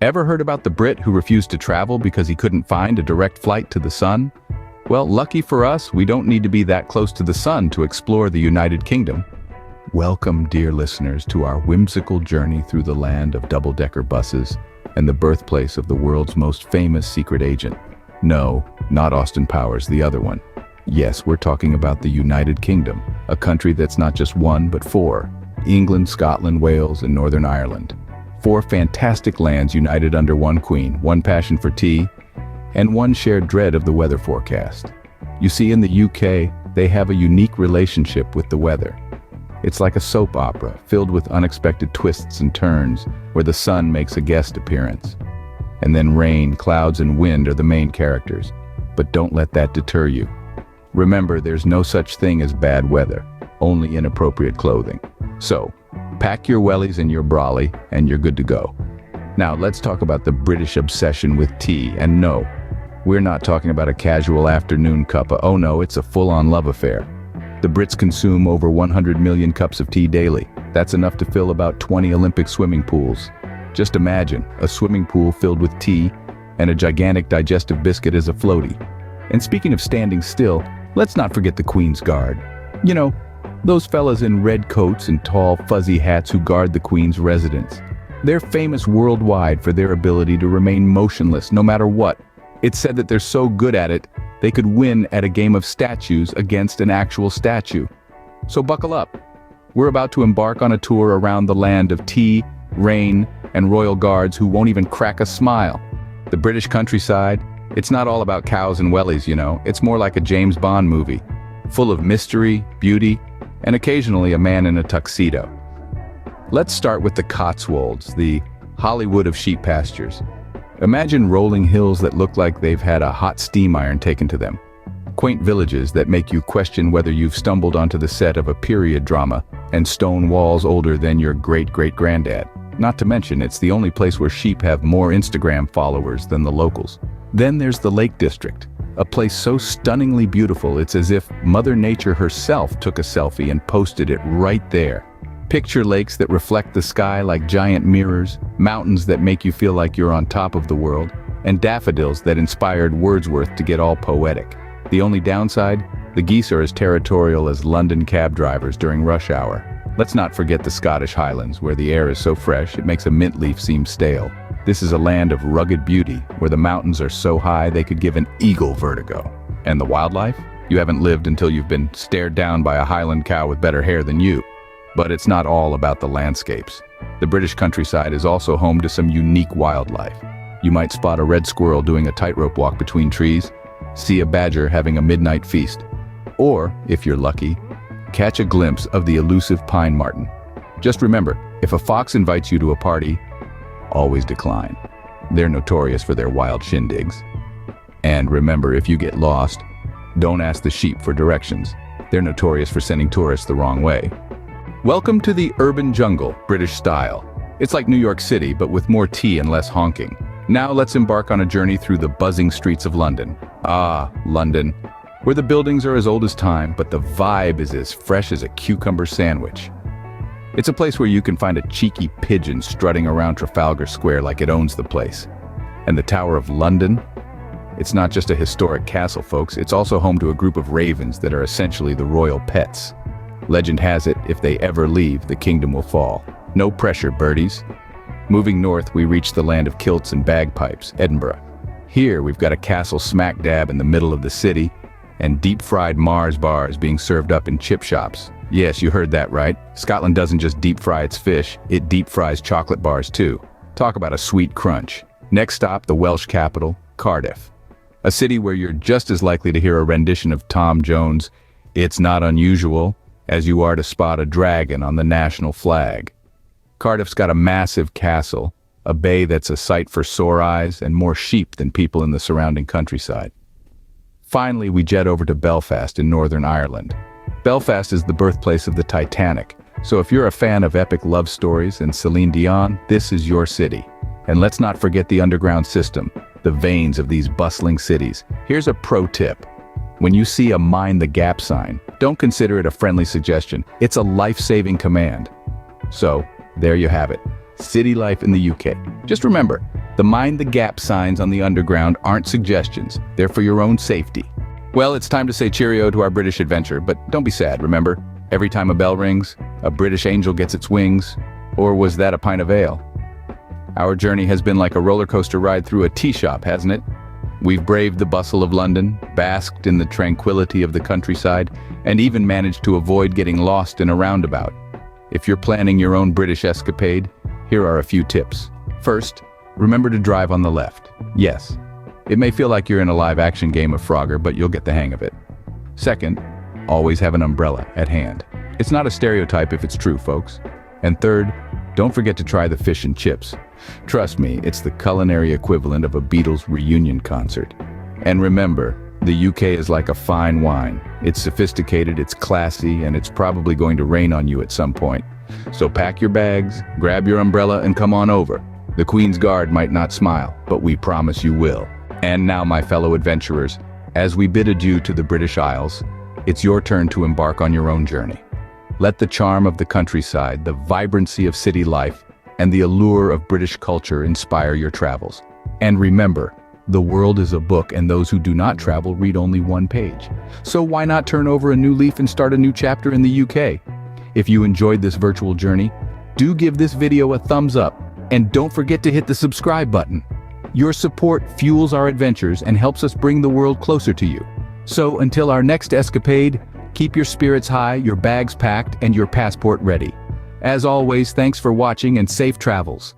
Ever heard about the Brit who refused to travel because he couldn't find a direct flight to the sun? Well, lucky for us, we don't need to be that close to the sun to explore the United Kingdom. Welcome, dear listeners, to our whimsical journey through the land of double-decker buses and the birthplace of the world's most famous secret agent. No, not Austin Powers, the other one. Yes, we're talking about the United Kingdom, a country that's not just one, but four. England, Scotland, Wales, and Northern Ireland. Four fantastic lands united under one queen, one passion for tea, and one shared dread of the weather forecast. You see, in the UK, they have a unique relationship with the weather. It's like a soap opera, filled with unexpected twists and turns, where the sun makes a guest appearance. And then rain, clouds, and wind are the main characters. But don't let that deter you. Remember, there's no such thing as bad weather, only inappropriate clothing. So, pack your wellies and your brolly, and you're good to go. Now, let's talk about the British obsession with tea, and no, we're not talking about a casual afternoon cuppa. Oh no, it's a full-on love affair. The Brits consume over 100 million cups of tea daily. That's enough to fill about 20 Olympic swimming pools. Just imagine, a swimming pool filled with tea, and a gigantic digestive biscuit as a floaty. And speaking of standing still, let's not forget the Queen's Guard. You know, those fellas in red coats and tall, fuzzy hats who guard the Queen's residence. They're famous worldwide for their ability to remain motionless no matter what. It's said that they're so good at it, they could win at a game of statues against an actual statue. So buckle up. We're about to embark on a tour around the land of tea, rain, and royal guards who won't even crack a smile. The British countryside, it's not all about cows and wellies, you know. It's more like a James Bond movie, full of mystery, beauty, and occasionally a man in a tuxedo. Let's start with the Cotswolds, the Hollywood of sheep pastures. Imagine rolling hills that look like they've had a hot steam iron taken to them. Quaint villages that make you question whether you've stumbled onto the set of a period drama, and stone walls older than your great-great-granddad. Not to mention, it's the only place where sheep have more Instagram followers than the locals. Then there's the Lake District, a place so stunningly beautiful it's as if Mother Nature herself took a selfie and posted it right there. Picture lakes that reflect the sky like giant mirrors, mountains that make you feel like you're on top of the world, and daffodils that inspired Wordsworth to get all poetic. The only downside? The geese are as territorial as London cab drivers during rush hour. Let's not forget the Scottish Highlands, where the air is so fresh it makes a mint leaf seem stale. This is a land of rugged beauty, where the mountains are so high they could give an eagle vertigo. And the wildlife? You haven't lived until you've been stared down by a Highland cow with better hair than you. But it's not all about the landscapes. The British countryside is also home to some unique wildlife. You might spot a red squirrel doing a tightrope walk between trees, see a badger having a midnight feast, or, if you're lucky, catch a glimpse of the elusive pine marten. Just remember, if a fox invites you to a party, always decline. They're notorious for their wild shindigs. And remember, if you get lost, don't ask the sheep for directions. They're notorious for sending tourists the wrong way. Welcome to the urban jungle, British style. It's like New York City, but with more tea and less honking. Now let's embark on a journey through the buzzing streets of London. Ah, London, where the buildings are as old as time, but the vibe is as fresh as a cucumber sandwich. It's a place where you can find a cheeky pigeon strutting around Trafalgar Square like it owns the place. And the Tower of London? It's not just a historic castle, folks. It's also home to a group of ravens that are essentially the royal pets. Legend has it, if they ever leave, the kingdom will fall. No pressure, birdies. Moving north, we reach the land of kilts and bagpipes, Edinburgh. Here, we've got a castle smack dab in the middle of the city, and deep-fried Mars bars being served up in chip shops. Yes, you heard that right. Scotland doesn't just deep-fry its fish, it deep-fries chocolate bars too. Talk about a sweet crunch. Next stop, the Welsh capital, Cardiff. A city where you're just as likely to hear a rendition of Tom Jones' "It's Not Unusual" as you are to spot a dragon on the national flag. Cardiff's got a massive castle, a bay that's a sight for sore eyes, and more sheep than people in the surrounding countryside. Finally, we jet over to Belfast in Northern Ireland. Belfast is the birthplace of the Titanic, so if you're a fan of epic love stories and Celine Dion, this is your city. And let's not forget the underground system, the veins of these bustling cities. Here's a pro tip. When you see a Mind the Gap sign, don't consider it a friendly suggestion. It's a life-saving command. So, there you have it. City life in the UK. Just remember, The mind the gap signs on the underground aren't suggestions, they're for your own safety. Well, it's time to say cheerio to our British adventure, but don't be sad, remember? Every time a bell rings, a British angel gets its wings. Or was that a pint of ale? Our journey has been like a roller coaster ride through a tea shop, hasn't it? We've braved the bustle of London, basked in the tranquility of the countryside, and even managed to avoid getting lost in a roundabout. If you're planning your own British escapade, here are a few tips. First, remember to drive on the left. Yes, it may feel like you're in a live-action game of Frogger, but you'll get the hang of it. Second, always have an umbrella at hand. It's not a stereotype if it's true, folks. And third, don't forget to try the fish and chips. Trust me, it's the culinary equivalent of a Beatles reunion concert. And remember, the UK is like a fine wine. It's sophisticated, it's classy, and it's probably going to rain on you at some point. So pack your bags, grab your umbrella, and come on over. The Queen's Guard might not smile, but we promise you will. And now, my fellow adventurers, as we bid adieu to the British Isles, it's your turn to embark on your own journey. Let the charm of the countryside, the vibrancy of city life, and the allure of British culture inspire your travels. And remember, the world is a book, and those who do not travel read only one page. So why not turn over a new leaf and start a new chapter in the UK? If you enjoyed this virtual journey, do give this video a thumbs up, and don't forget to hit the subscribe button. Your support fuels our adventures and helps us bring the world closer to you. So until our next escapade, keep your spirits high, your bags packed, and your passport ready. As always, thanks for watching and safe travels.